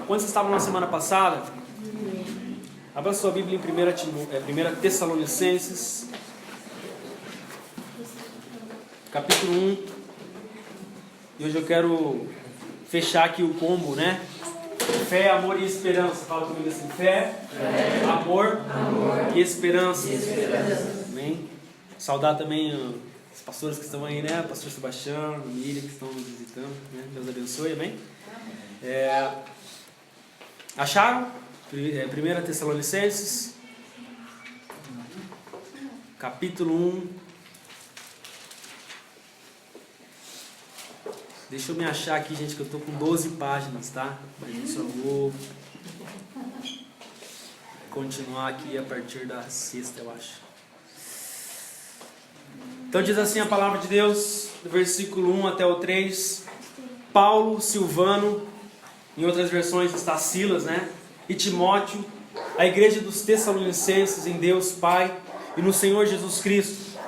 Quando vocês estavam na semana passada, abra sua Bíblia em 1 Tessalonicenses, capítulo 1. E hoje eu quero fechar aqui o combo, né? Fé, amor e esperança. Fala comigo assim: fé, amor e esperança. Amém? Saudar também os pastores que estão aí, né? O pastor Sebastião, a Miriam, que estão nos visitando, né? Deus abençoe, amém? Acharam? 1 Tessalonicenses, capítulo 1. Deixa eu me achar aqui, gente, que eu estou com 12 páginas, tá? Mas isso eu vou continuar aqui a partir da sexta, eu acho. Então diz assim a palavra de Deus, do versículo 1 até o 3. Paulo, Silvano, em outras versões está Silas, né? E Timóteo, a igreja dos Tessalonicenses em Deus Pai e no Senhor Jesus Cristo.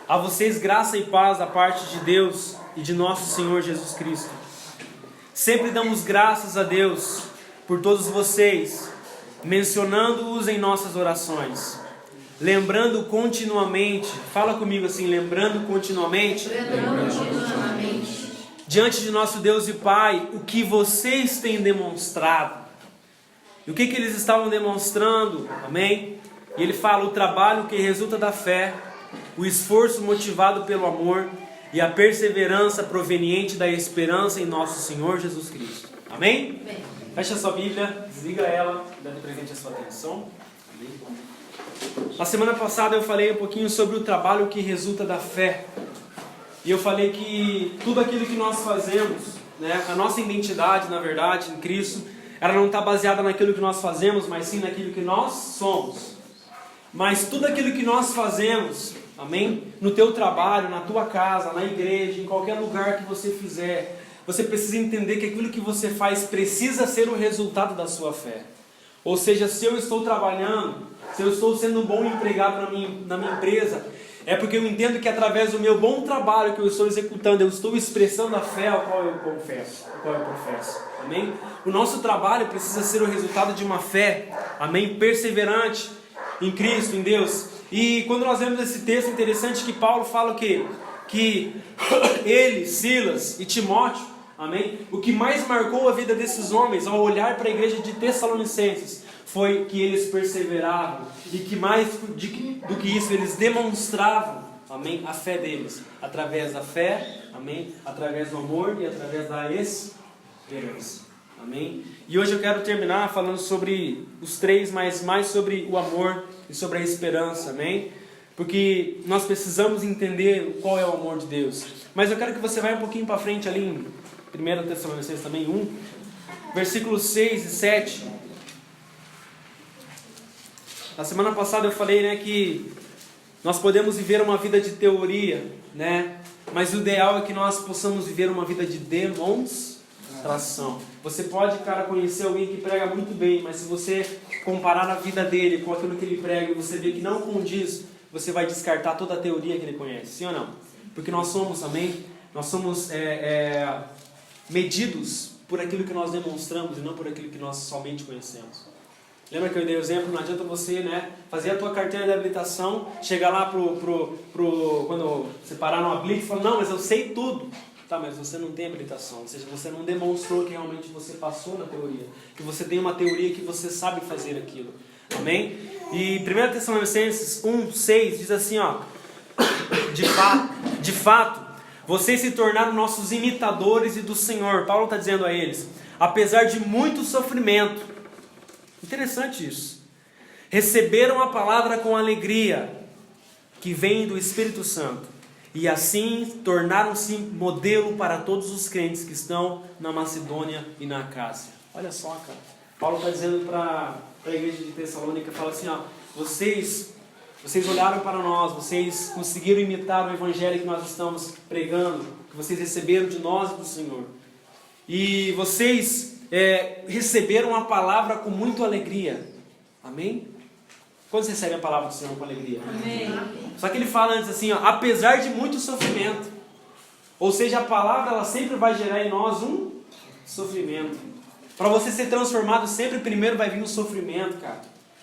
A vocês graça e paz da parte de Deus e de nosso Senhor Jesus Cristo. Sempre damos graças a Deus por todos vocês, mencionando-os em nossas orações, lembrando continuamente, fala comigo assim, lembrando continuamente, diante de nosso Deus e Pai, o que vocês têm demonstrado. E o que eles estavam demonstrando? Amém? E ele fala: o trabalho que resulta da fé, o esforço motivado pelo amor e a perseverança proveniente da esperança em nosso Senhor Jesus Cristo. Amém? Amém. Fecha a sua Bíblia, desliga ela, dando presente a sua atenção. Amém. Na semana passada eu falei um pouquinho sobre o trabalho que resulta da fé. E eu falei que tudo aquilo que nós fazemos, né, a nossa identidade, na verdade, em Cristo, ela não está baseada naquilo que nós fazemos, mas sim naquilo que nós somos. Mas tudo aquilo que nós fazemos, amém? No teu trabalho, na tua casa, na igreja, em qualquer lugar que você fizer, você precisa entender que aquilo que você faz precisa ser o resultado da sua fé. Ou seja, se eu estou trabalhando, se eu estou sendo um bom empregado na minha empresa, é porque eu entendo que através do meu bom trabalho que eu estou executando, eu estou expressando a fé ao qual eu confesso, ao qual eu professo. Amém? O nosso trabalho precisa ser o resultado de uma fé, amém? Perseverante em Cristo, em Deus. E quando nós vemos esse texto interessante que Paulo fala o quê? Que ele, Silas e Timóteo, amém? O que mais marcou a vida desses homens ao olhar para a igreja de Tessalonicenses foi que eles perseveravam e que mais do que isso eles demonstravam, amém? A fé deles, através da fé, amém? Através do amor e através da esperança, amém? E hoje eu quero terminar falando sobre os três, mas mais sobre o amor e sobre a esperança, amém? Porque nós precisamos entender qual é o amor de Deus. Mas eu quero que você vá um pouquinho para frente ali em 1 Tessalonicenses também, 1, versículos 6 e 7. Na semana passada eu falei, né, que nós podemos viver uma vida de teoria, né? Mas o ideal é que nós possamos viver uma vida de demonstração. Você pode, cara, conhecer alguém que prega muito bem, mas se você comparar a vida dele com aquilo que ele prega e você vê que não condiz, você vai descartar toda a teoria que ele conhece, sim ou não? Porque nós somos, amém? Nós somos medidos por aquilo que nós demonstramos e não por aquilo que nós somente conhecemos. Lembra que eu dei o exemplo? Não adianta você, né, fazer a tua carteira de habilitação, chegar lá quando você parar numa blitz e falar: não, mas eu sei tudo. Tá, mas você não tem habilitação, ou seja, você não demonstrou que realmente você passou na teoria, que você tem uma teoria que você sabe fazer aquilo. Amém? E 1 Tessalonicenses 1:6 diz assim, ó: de fato, vocês se tornaram nossos imitadores e do Senhor. Paulo está dizendo a eles: apesar de muito sofrimento, interessante isso, receberam a palavra com alegria, que vem do Espírito Santo, e assim tornaram-se modelo para todos os crentes que estão na Macedônia e na Acácia. Olha só, cara, Paulo está dizendo para a igreja de Tessalônica, fala assim, ó: vocês olharam para nós, vocês conseguiram imitar o evangelho que nós estamos pregando, que vocês receberam de nós e do Senhor, e vocês receberam a palavra com muita alegria. Amém? Quantos recebem a palavra do Senhor com alegria? Amém. Só que ele fala antes assim, ó: apesar de muito sofrimento. Ou seja, a palavra ela sempre vai gerar em nós um sofrimento. Para você ser transformado, sempre primeiro vai vir um sofrimento, cara.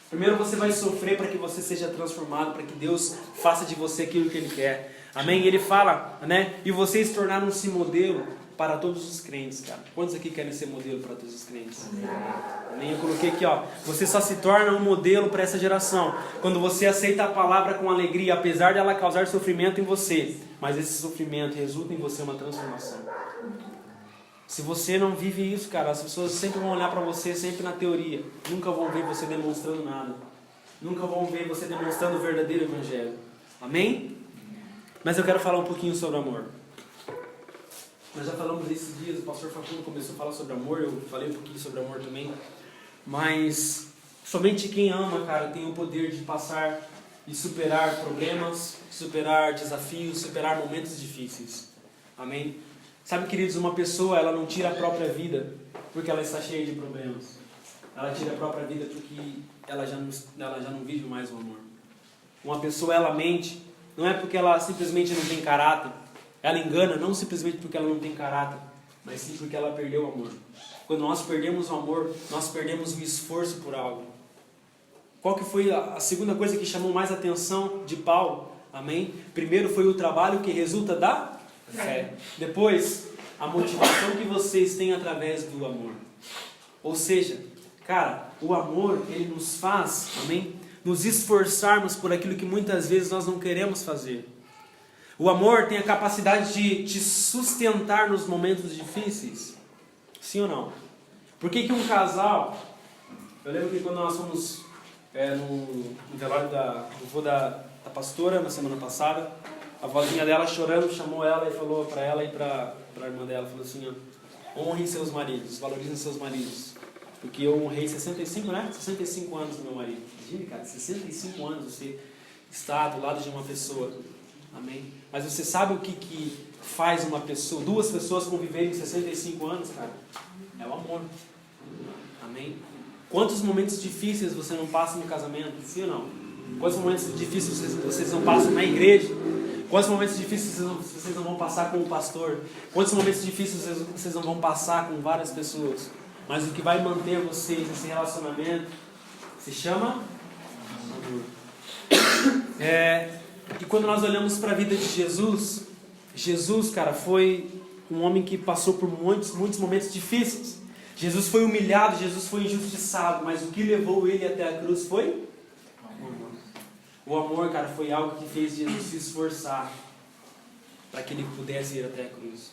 Primeiro você vai sofrer para que você seja transformado, para que Deus faça de você aquilo que Ele quer. Amém? E Ele fala, né? E vocês tornaram-se modelo para todos os crentes, cara. Quantos aqui querem ser modelo para todos os crentes? Amém? Eu coloquei aqui, ó. Você só se torna um modelo para essa geração quando você aceita a palavra com alegria, apesar de ela causar sofrimento em você. Mas esse sofrimento resulta em você uma transformação. Se você não vive isso, cara, as pessoas sempre vão olhar para você sempre na teoria. Nunca vão ver você demonstrando nada. Nunca vão ver você demonstrando o verdadeiro evangelho. Amém? Mas eu quero falar um pouquinho sobre amor. Nós já falamos desses dias, o pastor Facundo começou a falar sobre amor, eu falei um pouquinho sobre amor também. Mas somente quem ama, cara, tem o poder de passar e superar problemas, superar desafios, superar momentos difíceis. Amém? Sabe, queridos, uma pessoa, ela não tira a própria vida porque ela está cheia de problemas. Ela tira a própria vida porque ela já não vive mais o amor. Uma pessoa, ela mente, não é porque ela simplesmente não tem caráter. Ela engana não simplesmente porque ela não tem caráter, mas sim porque ela perdeu o amor. Quando nós perdemos o amor, nós perdemos o esforço por algo. Qual que foi a segunda coisa que chamou mais a atenção de Paulo? Amém? Primeiro foi o trabalho que resulta da fé. Depois, a motivação que vocês têm através do amor. Ou seja, cara, o amor, ele nos faz, amém? Nos esforçarmos por aquilo que muitas vezes nós não queremos fazer. O amor tem a capacidade de te sustentar nos momentos difíceis. Sim ou não? Por que um casal... Eu lembro que quando nós fomos no velório do avô da pastora, na semana passada, a vozinha dela chorando chamou ela e falou para ela e para a irmã dela, falou assim, ó, honrem seus maridos, valorizem seus maridos. Porque eu honrei 65 anos do meu marido. Imagina, cara, 65 anos você está do lado de uma pessoa. Amém? Mas você sabe o que faz uma pessoa, duas pessoas conviverem 65 anos, cara? É o amor. Amém? Quantos momentos difíceis você não passa no casamento? Sim ou não? Quantos momentos difíceis vocês não passam na igreja? Quantos momentos difíceis vocês não vão passar com o pastor? Quantos momentos difíceis vocês não vão passar com várias pessoas? Mas o que vai manter vocês nesse relacionamento se chama amor. E quando nós olhamos para a vida de Jesus, Jesus, cara, foi um homem que passou por muitos momentos difíceis. Jesus foi humilhado, Jesus foi injustiçado, mas o que levou ele até a cruz foi o amor. O amor, cara, foi algo que fez Jesus se esforçar para que ele pudesse ir até a cruz.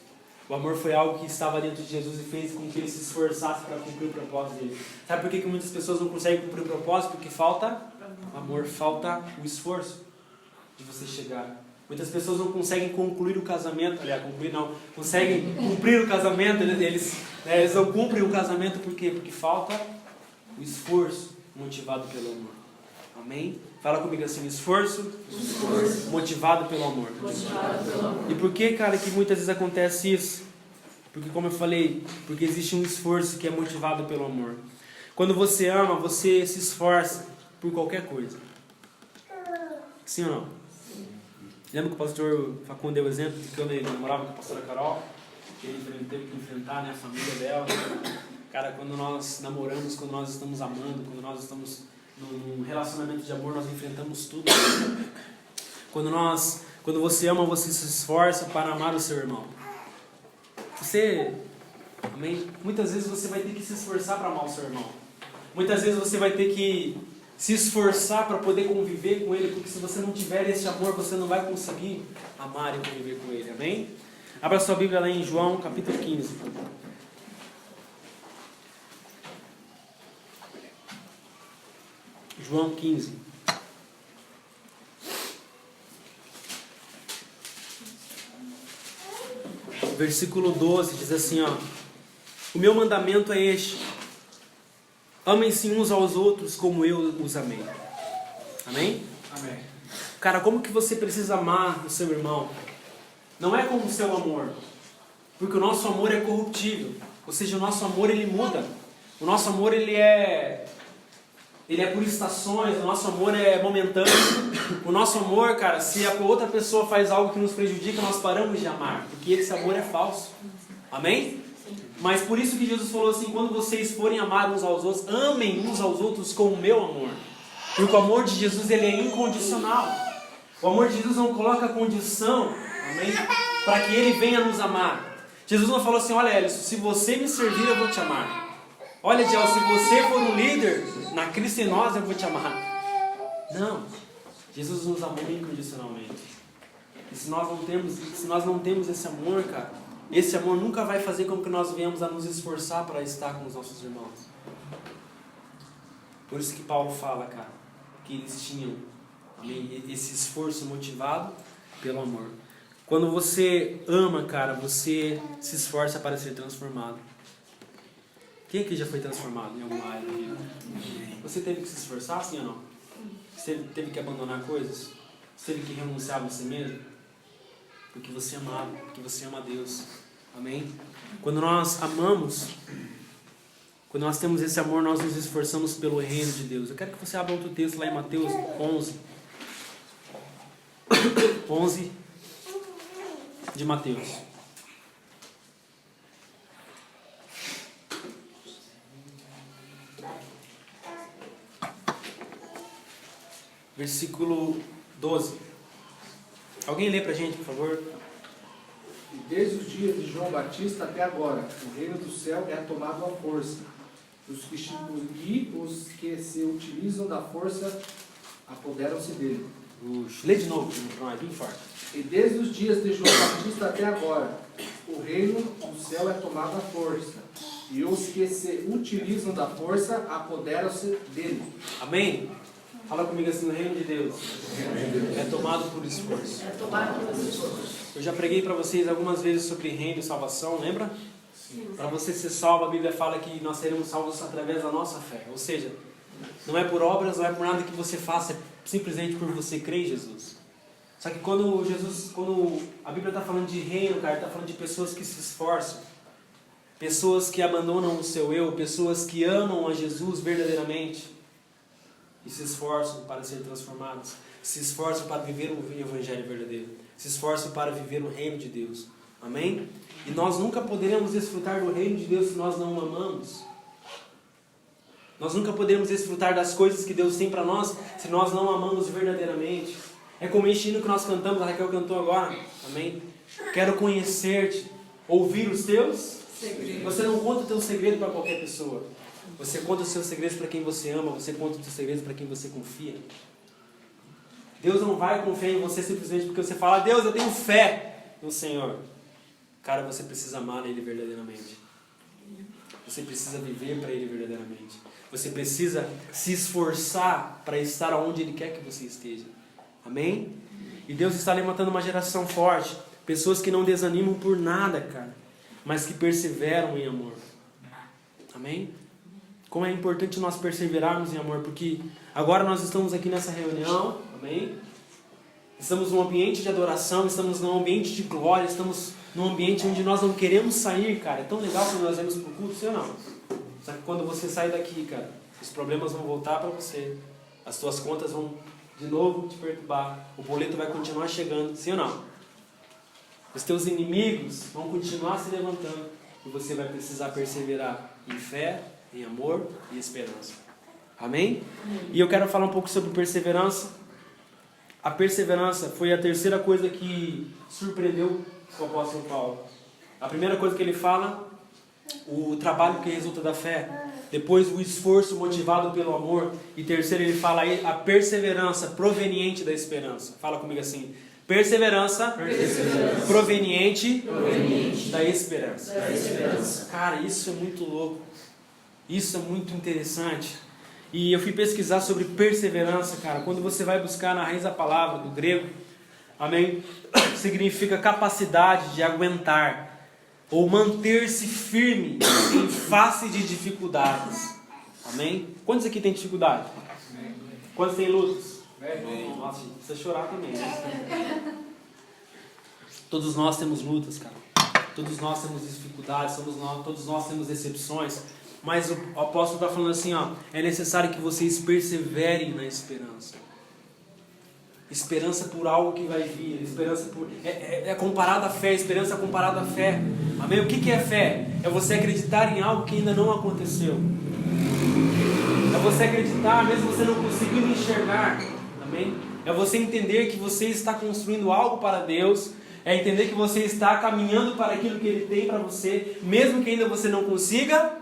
O amor foi algo que estava dentro de Jesus e fez com que ele se esforçasse para cumprir o propósito dele. Sabe por que muitas pessoas não conseguem cumprir o propósito? Porque falta amor, falta o esforço de você chegar. Muitas pessoas não conseguem concluir o casamento, conseguem cumprir o casamento, eles não cumprem o casamento por quê? Porque falta o esforço motivado pelo amor. Amém? Fala comigo assim, esforço. Motivado pelo amor. E por que, cara, que muitas vezes acontece isso? Porque, como eu falei, porque existe um esforço que é motivado pelo amor. Quando você ama, você se esforça por qualquer coisa. Sim ou não? Lembra que o pastor Facundo deu o exemplo de quando ele namorava com a pastora Carol? Que ele teve que enfrentar, a família dela. Cara, quando nós namoramos, quando nós estamos amando, quando nós estamos num relacionamento de amor, nós enfrentamos tudo. Quando você ama, você se esforça para amar o seu irmão. Amém? Muitas vezes você vai ter que se esforçar para amar o seu irmão. Muitas vezes você vai ter que se esforçar para poder conviver com ele, porque se você não tiver esse amor, você não vai conseguir amar e conviver com ele. Amém? Abra sua Bíblia lá em João, capítulo 15. João 15. Versículo 12 diz assim, ó: o meu mandamento é este: amem-se uns aos outros como eu os amei. Amém? Amém. Cara, como que você precisa amar o seu irmão? Não é como o seu amor, porque o nosso amor é corruptível. Ou seja, o nosso amor, ele muda. O nosso amor, ele é por estações. O nosso amor é momentâneo. O nosso amor, cara, se a outra pessoa faz algo que nos prejudica, nós paramos de amar, porque esse amor é falso. Amém? Mas por isso que Jesus falou assim, quando vocês forem amar uns aos outros, amem uns aos outros com o meu amor. Porque o amor de Jesus, ele é incondicional. O amor de Jesus não coloca condição, amém, para que ele venha nos amar. Jesus não falou assim, olha Elias, se você me servir eu vou te amar. Olha Diel, se você for um líder na Cristo em nós eu vou te amar. Não, Jesus nos amou incondicionalmente. E se nós não temos esse amor, cara, esse amor nunca vai fazer com que nós venhamos a nos esforçar para estar com os nossos irmãos. Por isso que Paulo fala, cara, que eles tinham, amém, esse esforço motivado pelo amor. Quando você ama, cara, você se esforça para ser transformado. Quem aqui já foi transformado em alguma área da vida? Você teve que se esforçar, sim ou não? Você teve que abandonar coisas? Você teve que renunciar a você mesmo? Porque você é amado, porque você ama a Deus. Amém? Quando nós amamos, quando nós temos esse amor, nós nos esforçamos pelo reino de Deus. Eu quero que você abra outro texto lá em Mateus 11. 11 de Mateus. Versículo 12. Alguém lê pra gente, por favor? E desde os dias de João Batista até agora, o reino do céu é tomado à força. E os que se utilizam da força apoderam-se dele. Lê de novo, para nós, bem forte. E desde os dias de João Batista até agora, o reino do céu é tomado à força. E os que se utilizam da força apoderam-se dele. Amém? Fala comigo assim, o reino de Deus é tomado por esforço. Eu já preguei para vocês algumas vezes sobre reino e salvação, lembra? Para você ser salvo, a Bíblia fala que nós seremos salvos através da nossa fé. Ou seja, não é por obras, não é por nada que você faça, é simplesmente por você crer em Jesus. Só que quando a Bíblia está falando de reino, cara, está falando de pessoas que se esforçam, pessoas que abandonam o seu eu, pessoas que amam a Jesus verdadeiramente e se esforçam para ser transformados, se esforçam para viver o Evangelho verdadeiro, se esforçam para viver o reino de Deus. Amém? E nós nunca poderemos desfrutar do reino de Deus se nós não o amamos. Nós nunca poderemos desfrutar das coisas que Deus tem para nós se nós não amamos verdadeiramente. É como este hino que nós cantamos, a Raquel cantou agora. Amém? Quero conhecer-te, ouvir os teus segredos. Você não conta o teu segredo para qualquer pessoa. Você conta os seus segredos para quem você ama, você conta os seus segredos para quem você confia. Deus não vai confiar em você simplesmente porque você fala, Deus, eu tenho fé no Senhor. Cara, você precisa amar Ele verdadeiramente. Você precisa viver para Ele verdadeiramente. Você precisa se esforçar para estar onde Ele quer que você esteja. Amém? E Deus está levantando uma geração forte. Pessoas que não desanimam por nada, cara. Mas que perseveram em amor. Amém? Como é importante nós perseverarmos em amor. Porque agora nós estamos aqui nessa reunião. Amém? Estamos num ambiente de adoração. Estamos num ambiente de glória. Estamos num ambiente onde nós não queremos sair, cara. É tão legal quando nós vamos pro culto, sim ou não? Só que quando você sai daqui, cara, os problemas vão voltar para você. As tuas contas vão de novo te perturbar. O boleto vai continuar chegando, sim ou não? Os teus inimigos vão continuar se levantando. E você vai precisar perseverar em fé, em amor e esperança. Amém? E eu quero falar um pouco sobre perseverança. A perseverança foi a terceira coisa que surpreendeu o apóstolo Paulo. A primeira coisa que ele fala, o trabalho que resulta da fé. Depois o esforço motivado pelo amor. E terceiro ele fala aí a perseverança proveniente da esperança. Fala comigo assim. Perseverança. Proveniente da esperança. Cara, isso é muito louco. Isso é muito interessante. E eu fui pesquisar sobre perseverança, cara. Quando você vai buscar na raiz da palavra, do grego, amém? Significa capacidade de aguentar ou manter-se firme em face de dificuldades. Amém? Quantos aqui tem dificuldade? Quantos tem lutas? Nossa, precisa chorar também, né? Todos nós temos lutas, cara. Todos nós temos dificuldades, todos nós temos decepções. Mas o apóstolo está falando assim, ó, é necessário que vocês perseverem na esperança. Esperança por algo que vai vir. Esperança por... é comparado à fé. Esperança é comparado à fé. Amém? O que é fé? É você acreditar em algo que ainda não aconteceu. É você acreditar, mesmo você não conseguindo enxergar. Amém? É você entender que você está construindo algo para Deus. É entender que você está caminhando para aquilo que Ele tem para você, mesmo que ainda você não consiga.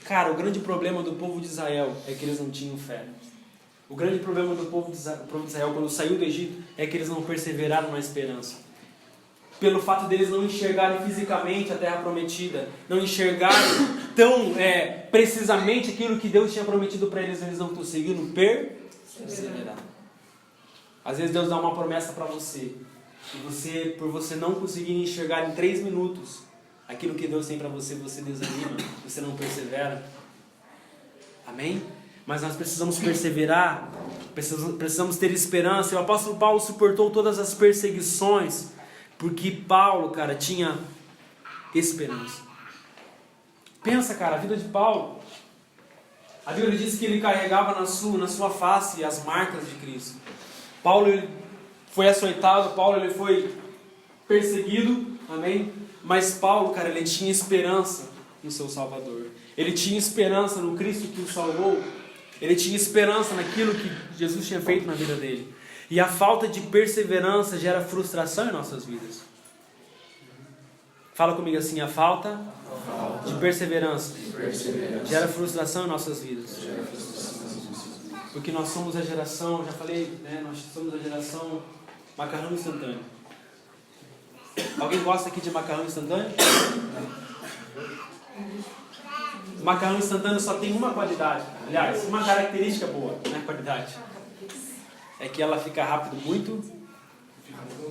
Cara, o grande problema do povo de Israel é que eles não tinham fé. O grande problema do povo de Israel quando saiu do Egito é que eles não perseveraram na esperança. Pelo fato deles não enxergarem fisicamente a terra prometida, não enxergarem tão precisamente aquilo que Deus tinha prometido para eles, eles não conseguiram perseverar. Às vezes Deus dá uma promessa para você, e por você não conseguir enxergar em 3 minutos aquilo que Deus tem para você, você desanima, você não persevera. Amém? Mas nós precisamos perseverar, precisamos ter esperança. E o apóstolo Paulo suportou todas as perseguições, porque Paulo, cara, tinha esperança. Pensa, cara, a vida de Paulo. A Bíblia diz que ele carregava na sua face as marcas de Cristo. Paulo ele foi açoitado, Paulo ele foi perseguido, amém? Mas Paulo, cara, ele tinha esperança no seu Salvador. Ele tinha esperança no Cristo que o salvou. Ele tinha esperança naquilo que Jesus tinha feito na vida dele. E a falta de perseverança gera frustração em nossas vidas. Fala comigo assim, a falta de perseverança gera frustração em nossas vidas. Porque nós somos a geração, já falei, né? Nós somos a geração macarrão instantâneo. Alguém gosta aqui de macarrão instantâneo? Macarrão instantâneo só tem uma qualidade. Aliás, uma característica boa, não é qualidade. É que ela fica rápido muito.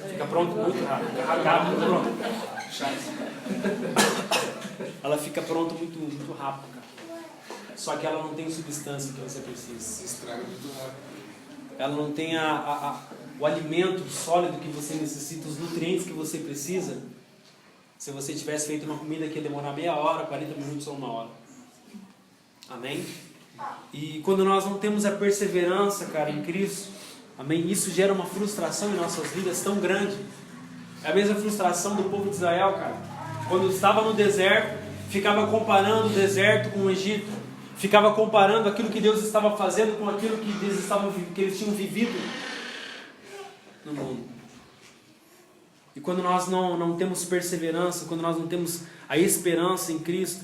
Fica pronto muito rápido. Rápido, pronto. Ela fica pronto muito rápido, cara. Só que ela não tem substância que você precisa. Se estraga muito rápido. Ela não tem o alimento sólido que você necessita, os nutrientes que você precisa. Se você tivesse feito uma comida que ia demorar meia hora, 40 minutos ou 1 hora. Amém? E quando nós não temos a perseverança, cara, em Cristo, amém? Isso gera uma frustração em nossas vidas tão grande. É a mesma frustração do povo de Israel, cara. Quando estava no deserto, ficava comparando o deserto com o Egito. Ficava comparando aquilo que Deus estava fazendo com aquilo que eles tinham vivido no mundo. E quando nós não temos perseverança, quando nós não temos a esperança em Cristo,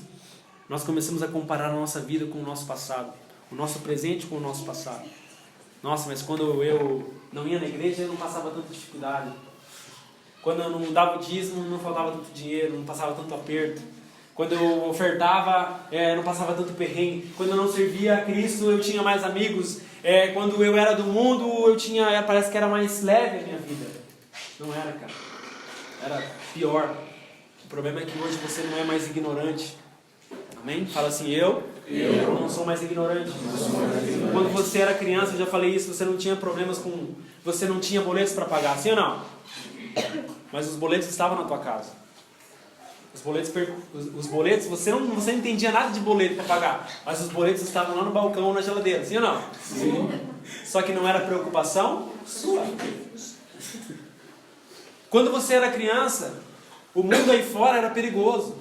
nós começamos a comparar a nossa vida com o nosso passado, o nosso presente com o nosso passado. Nossa, mas quando eu não ia na igreja, eu não passava tanta dificuldade. Quando eu não dava o dízimo, não faltava tanto dinheiro, não passava tanto aperto. Quando eu ofertava, não passava tanto perrengue. Quando eu não servia a Cristo, eu tinha mais amigos. Quando eu era do mundo, parece que era mais leve a minha vida. Não era, cara. Era pior. O problema é que hoje você não é mais ignorante. Amém? Fala assim, eu não sou mais ignorante. Quando você era criança, eu já falei isso, você não tinha problemas com... Você não tinha boletos para pagar, sim ou não? Mas os boletos estavam na tua casa. Os boletos, você não entendia nada de boleto para pagar, mas os boletos estavam lá no balcão ou na geladeira, sim ou não? Sim. Só que não era preocupação sua. Quando você era criança, o mundo aí fora era perigoso.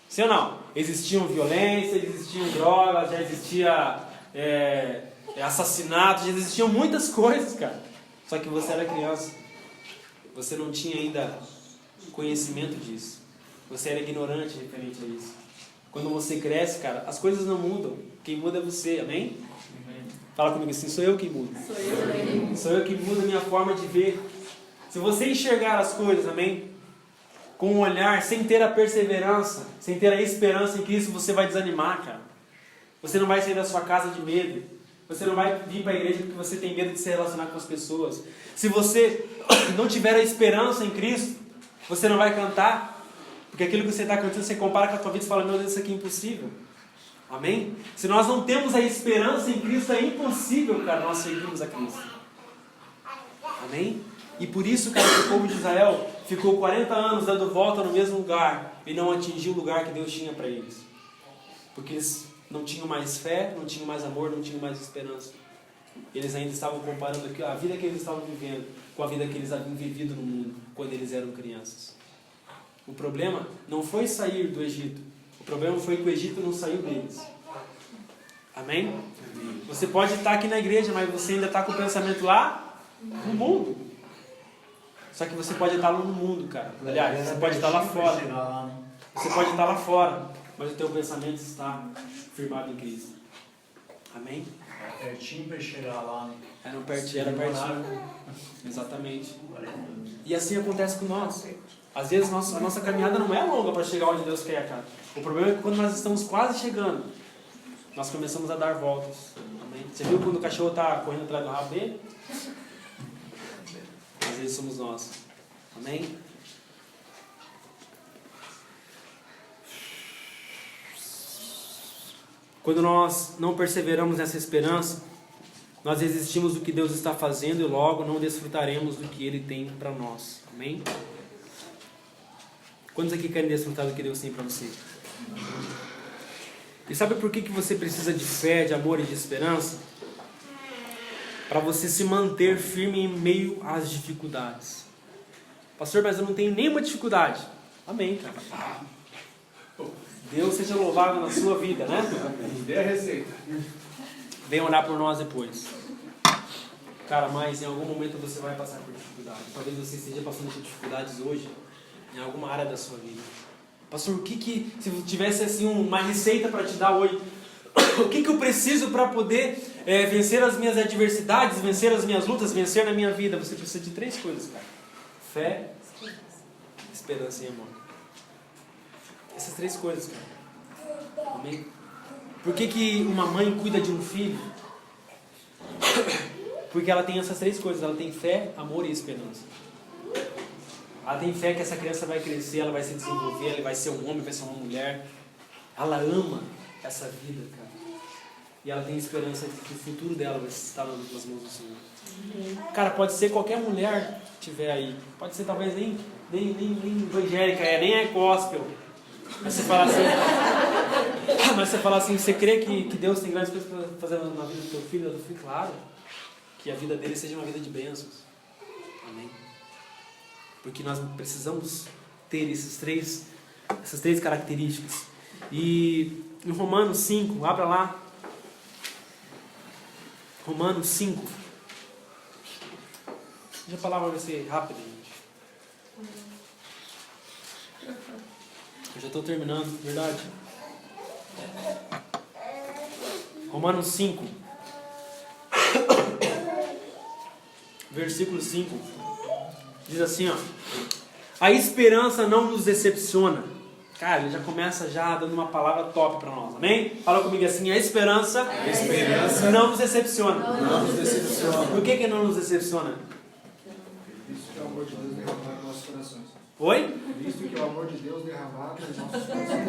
Sim ou não? Existiam violência, existiam drogas, já existia assassinato, já existiam muitas coisas, cara. Só que você era criança. Você não tinha ainda conhecimento disso. Você era ignorante referente a isso. Quando você cresce, cara, as coisas não mudam. Quem muda é você, amém? Fala comigo assim, sou eu que mudo. Sou eu que mudo a minha forma de ver. Se você enxergar as coisas, amém? Com um olhar, sem ter a perseverança, sem ter a esperança em Cristo, você vai desanimar, cara. Você não vai sair da sua casa de medo. Você não vai vir para a igreja porque você tem medo de se relacionar com as pessoas. Se você não tiver a esperança em Cristo, você não vai cantar. Porque aquilo que você está cantando, você compara com a tua vida e fala, meu Deus, isso aqui é impossível. Amém? Se nós não temos a esperança em Cristo, é impossível, cara, nós seguirmos a Cristo. Amém? E por isso, cara, que o povo de Israel ficou 40 anos dando volta no mesmo lugar e não atingiu o lugar que Deus tinha para eles. Porque eles não tinham mais fé, não tinham mais amor, não tinham mais esperança. Eles ainda estavam comparando a vida que eles estavam vivendo com a vida que eles haviam vivido no mundo quando eles eram crianças. O problema não foi sair do Egito. O problema foi que o Egito não saiu deles. Amém? Você pode estar aqui na igreja, mas você ainda está com o pensamento lá no mundo. Só que você pode estar no mundo, cara. Aliás, você pode estar lá fora. Você pode estar lá fora, mas o teu pensamento está firmado em Cristo. Amém? Pertinho para chegar lá, né? Era pertinho. Exatamente. E assim acontece com nós. Às vezes a nossa caminhada não é longa para chegar onde Deus quer, cara. O problema é que quando nós estamos quase chegando, nós começamos a dar voltas. Amém? Você viu quando o cachorro está correndo atrás do rabo dele? Às vezes somos nós. Amém? Quando nós não perseveramos nessa esperança, nós desistimos do que Deus está fazendo e logo não desfrutaremos do que Ele tem para nós. Amém? Quantos aqui querem desfrutar do que Deus tem para você? E sabe por que você precisa de fé, de amor e de esperança? Para você se manter firme em meio às dificuldades. Pastor, mas eu não tenho nenhuma dificuldade. Amém, cara. Deus seja louvado na sua vida, né? Dê a receita. Venha orar por nós depois. Cara, mas em algum momento você vai passar por dificuldade. Talvez você esteja passando por dificuldades hoje, em alguma área da sua vida. Pastor, o que se tivesse assim uma receita para te dar hoje, o que eu preciso para poder vencer as minhas adversidades, vencer as minhas lutas, vencer na minha vida? Você precisa de 3 coisas, cara. Fé, esperança e amor. Essas 3 coisas, cara. Amém? Por que uma mãe cuida de um filho? Porque ela tem essas 3 coisas. Ela tem fé, amor e esperança. Ela tem fé que essa criança vai crescer, ela vai se desenvolver, ela vai ser um homem, vai ser uma mulher. Ela ama essa vida, cara. E ela tem esperança de que o futuro dela vai estar nas mãos do Senhor. Cara, pode ser qualquer mulher que estiver aí. Pode ser talvez nem evangélica, nem é gospel. Mas você fala assim, você crê que Deus tem grandes coisas para fazer na vida do teu filho, da tua filha? Claro. Que a vida dele seja uma vida de bênçãos. Amém? Porque nós precisamos ter essas três características. E em Romanos 5, abra lá. Romanos 5. Deixa a palavra ser rápida, gente. Eu já estou terminando, verdade? Romanos 5. Versículo 5. Diz assim, ó. A esperança não nos decepciona. Cara, ele já começa dando uma palavra top para nós, amém? Fala comigo assim, a esperança não nos decepciona. Não nos decepciona. Por que não nos decepciona? Visto que é o amor de Deus derramado em nossos corações. Oi? Visto que é o amor de Deus derramado em nossos corações.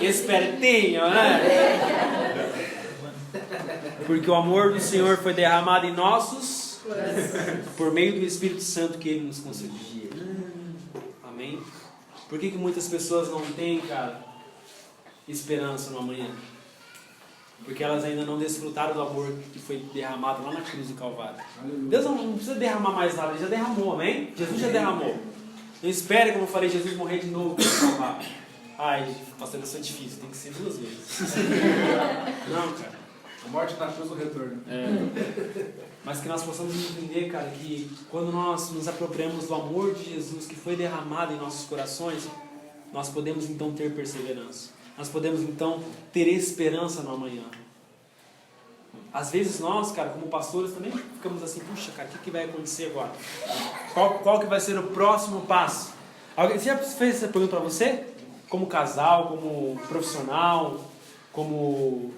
Espertinho, né? Porque o amor do Senhor foi derramado em nossos por meio do Espírito Santo que Ele nos concedeu. Amém? Por que muitas pessoas não têm, cara, esperança no amanhã? Porque elas ainda não desfrutaram do amor que foi derramado lá na cruz do Calvário. Deus não precisa derramar mais nada, Ele já derramou, amém? Jesus já derramou. Não espere, como eu falei, Jesus morrer de novo para salvar. Ai, pastor, isso é difícil, tem que ser 2 vezes. Não, cara. A morte na cruz do retorno. Mas que nós possamos entender, cara, que quando nós nos apropriamos do amor de Jesus que foi derramado em nossos corações, nós podemos então ter perseverança. Nós podemos então ter esperança no amanhã. Às vezes nós, cara, como pastores também ficamos assim, puxa, cara, o que vai acontecer agora? Qual que vai ser o próximo passo? Você já fez essa pergunta para você? Como casal, como profissional, como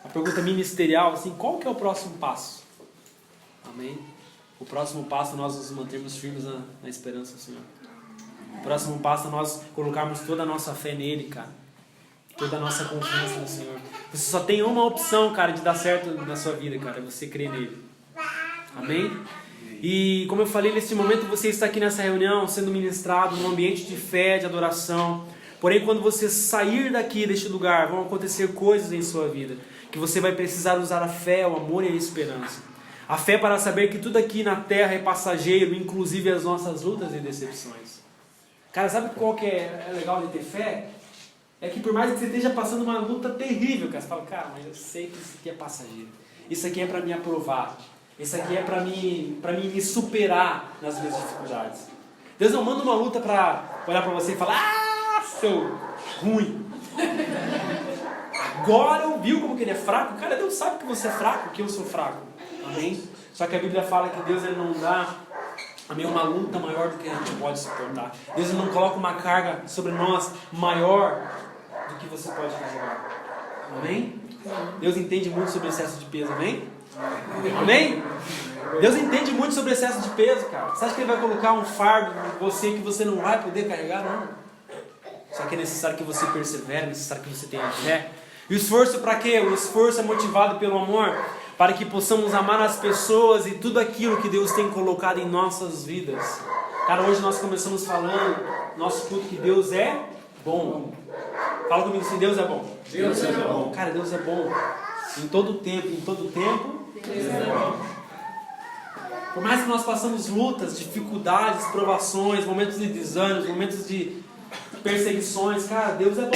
a pergunta ministerial, assim, qual que é o próximo passo? Amém? O próximo passo é nós nos mantermos firmes na esperança do Senhor. O próximo passo é nós colocarmos toda a nossa fé nele, cara. Toda a nossa confiança no Senhor. Você só tem uma opção, cara, de dar certo na sua vida, cara. É você crer nele. Amém? E como eu falei, nesse momento você está aqui nessa reunião, sendo ministrado num ambiente de fé, de adoração. Porém, quando você sair daqui, deste lugar, vão acontecer coisas em sua vida, que você vai precisar usar a fé, o amor e a esperança. A fé para saber que tudo aqui na terra é passageiro, inclusive as nossas lutas e decepções. Cara, sabe qual que é legal de ter fé? É que por mais que você esteja passando uma luta terrível, cara, você fala, cara, mas eu sei que isso aqui é passageiro. Isso aqui é para me aprovar. Isso aqui é para mim me superar nas minhas dificuldades. Deus não manda uma luta para olhar para você e falar, ah, seu ruim. Agora eu vi como que ele é fraco. Cara, Deus sabe que você é fraco, que eu sou fraco. Amém? Só que a Bíblia fala que Deus ele não dá uma luta maior do que a gente pode suportar. Deus ele não coloca uma carga sobre nós maior do que você pode carregar. Amém? Deus entende muito sobre excesso de peso, amém? Amém? Deus entende muito sobre excesso de peso, cara. Você acha que Ele vai colocar um fardo em você que você não vai poder carregar? Não. Só que é necessário que você persevere, é necessário que você tenha fé. E o esforço para quê? O esforço é motivado pelo amor, para que possamos amar as pessoas e tudo aquilo que Deus tem colocado em nossas vidas. Cara, hoje nós começamos falando, nosso culto, que Deus é bom. Fala comigo assim, Deus é bom. Deus é bom. Cara, Deus é bom. Em todo tempo, Deus é bom. Por mais que nós passamos lutas, dificuldades, provações, momentos de desânimo, momentos de perseguições, cara, Deus é bom.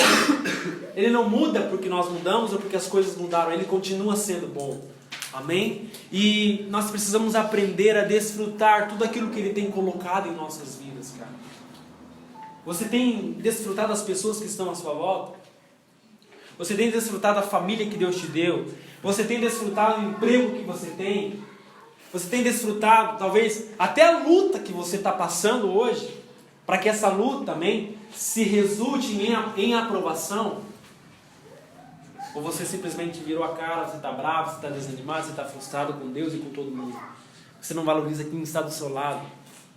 Ele não muda porque nós mudamos ou porque as coisas mudaram. Ele continua sendo bom. Amém? E nós precisamos aprender a desfrutar tudo aquilo que Ele tem colocado em nossas vidas, cara. Você tem desfrutado das pessoas que estão à sua volta? Você tem desfrutado da família que Deus te deu? Você tem desfrutado do emprego que você tem? Você tem desfrutado, talvez, até a luta que você está passando hoje, para que essa luta, amém, se resulte em aprovação? Ou você simplesmente virou a cara, você está bravo, você está desanimado, você está frustrado com Deus e com todo mundo? Você não valoriza quem está do seu lado?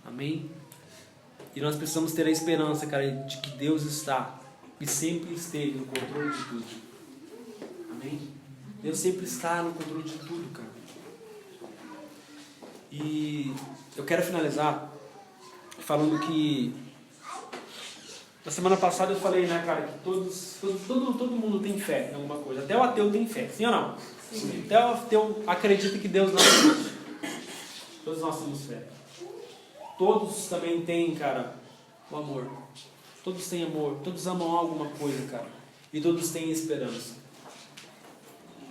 Amém? E nós precisamos ter a esperança, cara, de que Deus está e sempre esteve no controle de tudo. Amém? Deus sempre está no controle de tudo, cara. E eu quero finalizar falando que na semana passada eu falei, né, cara, que todo mundo tem fé em alguma coisa. Até o ateu tem fé, sim ou não? Sim. Até o ateu acredita que Deus não existe. Todos nós temos fé. Todos também têm, cara, o amor. Todos têm amor, todos amam alguma coisa, cara. E todos têm esperança.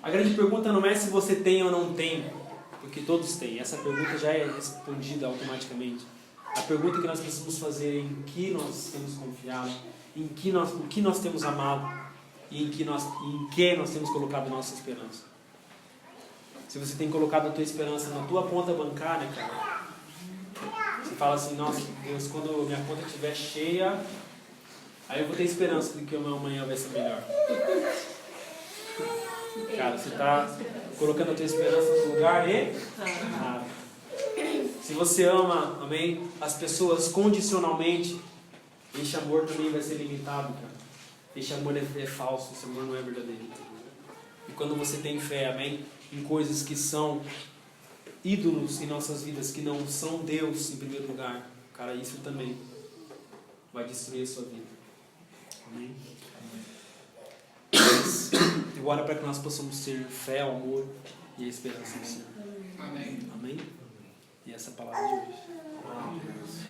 A grande pergunta não é se você tem ou não tem, porque todos têm. Essa pergunta já é respondida automaticamente. A pergunta que nós precisamos fazer é em que nós temos confiado, o que nós temos amado e em que nós temos colocado nossa esperança. Se você tem colocado a tua esperança na tua conta bancária, cara, você fala assim, nossa Deus, quando minha conta estiver cheia, aí eu vou ter esperança de que o meu amanhã vai ser melhor. Cara, você está colocando a tua esperança no lugar errado. Se você ama, amém, as pessoas condicionalmente, esse amor também vai ser limitado, cara. Esse amor é falso, esse amor não é verdadeiro. E quando você tem fé, amém, em coisas que são ídolos em nossas vidas, que não são Deus em primeiro lugar, cara, isso também vai destruir a sua vida. Amém? Eu oro para que nós possamos ter fé, amor e a esperança no Senhor. Amém. Amém? E essa é a palavra de hoje.